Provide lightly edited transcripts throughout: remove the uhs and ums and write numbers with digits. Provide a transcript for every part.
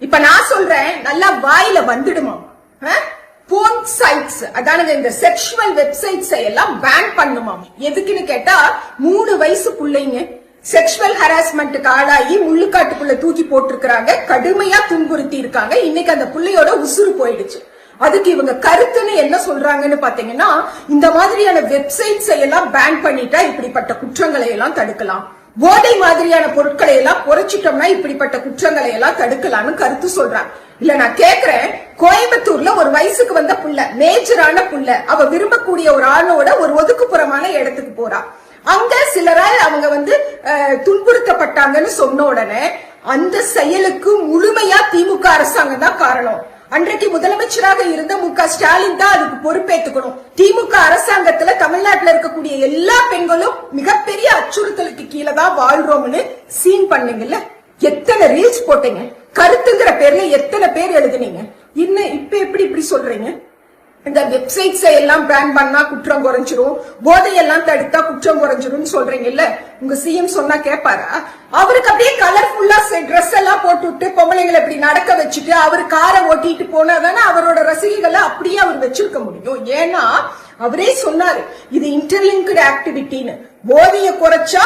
இப்ப நான் சொல்றேன், நல்லா வாயில வந்துடுமா? போன் சைட்ஸ், அதானது இந்த செக்ஷுவல் வெப்சைட்ஸ் எல்லாம் பேன் பண்ணுமாம். எதுக்குன்னு கேட்டா 3 வயசு பிள்ளைங்க செக்ஷுவல் ஹராஸ்மெண்ட்டுக்கு ஆளாகி முள்ளுக்காட்டுக்குள்ள தூக்கி போட்டிருக்காங்க, கடுமையா துன்புறுத்தி இருக்காங்க. இன்னைக்கு அந்த பிள்ளையோட உசுறு போயிடுச்சு. அதுக்கு இவங்க கருத்துன்னு என்ன சொல்றாங்கன்னு பாத்தீங்கன்னா, இந்த மாதிரியான வெப்சைட்ஸ் எல்லாம் பேன் பண்ணிட்டா இப்படிப்பட்ட குற்றங்களை எல்லாம் தடுக்கலாம், போதை மாதிரியான பொருட்களை எல்லாம் குறைச்சிட்டோம்னா இப்படிப்பட்ட குற்றங்களை எல்லாம் தடுக்கலாம்னு கருத்து சொல்றாங்க. இல்ல நான் கேக்குறேன், கோயம்புத்தூர்ல ஒரு வயசுக்கு வந்த புள்ள, மேஜரான புள்ள, அவ விரும்பக்கூடிய ஒரு ஆணோட ஒரு ஒதுக்குப்புறமான இடத்துக்கு போறா. அங்க சிலரால் அவங்க துன்புறுத்தப்பட்டாங்கன்னு சொன்ன உடனே அந்த செயலுக்கு முழுமையா திமுக அரசாங்கம் தான் காரணம். அன்றைக்கு முதலமைச்சராக இருந்த மு.க. ஸ்டாலின் தான் அதுக்கு பொறுப்பேற்றுக்கணும். திமுக அரசாங்கத்துல தமிழ்நாட்டில் இருக்கக்கூடிய எல்லா பெண்களும் மிகப்பெரிய அச்சுறுத்தலுக்கு கீழே தான் வாழ்றோம்னு சீன் பண்ணீங்கல்ல, எத்தனை ரீல்ஸ் போட்டீங்க, கருத்துங்கிற பேர்ல எத்தனை பேர் எழுதுனீங்க. இன்னும் இப்ப எப்படி இப்படி சொல்றீங்க? இந்த வெப்சைட்ஸ் எல்லாம் பேன் பண்ணா குற்றம் குறைஞ்சிரும், போதையெல்லாம் தடுத்தா குற்றம் குறைஞ்சிரும் சொல்றீங்கல்ல, உங்க சிஎம் சொன்னா கேட்பாரா? அவருக்கு அப்படியே கலர்ஃபுல்லா ட்ரெஸ் எல்லாம் போட்டு விட்டு பொம்பளைங்களை இப்படி நடக்க வச்சுட்டு அவர் காரை ஓட்டிட்டு போனாதானே அவரோட ரசிகைகளை அப்படியே அவர் வச்சிருக்க முடியும். ஏன்னா அவரே சொன்னாரு, இது இன்டர்லிங்க்டு ஆக்டிவிட்டின்னு. போதையை குறைச்சா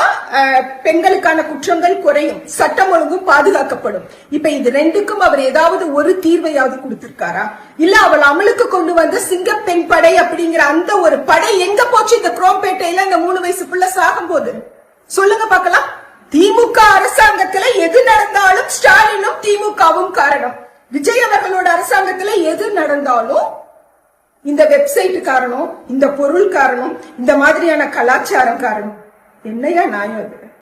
பெண்களுக்கான குற்றங்கள் குறையும், சட்டம் ஒழுங்கும் பாதுகாக்கப்படும். இப்ப இது ரெண்டுக்கும் அவர் ஏதாவது ஒரு தீர்வையாவது கொடுத்திருக்காரா? இல்ல அவள் அமலுக்கு கொண்டு வந்த சிங்கப்பெண் படை அப்படிங்கிற அந்த ஒரு படை எங்க போச்சு? இந்த குரோம்பேட்டையில இந்த 3 வயசு பிள்ளை சாகும் போது சொல்லுங்க பாக்கலாம். திமுக அரசாங்கத்துல எது நடந்தாலும் ஸ்டாலினும் திமுகவும் காரணம். விஜய் அவர்களோட அரசாங்கத்துல எது நடந்தாலும் இந்த வெப்சைட் காரணம், இந்த பொருள் காரணம், இந்த மாதிரியான கலாச்சாரம் காரணம். என்னையா நியாயம் அது?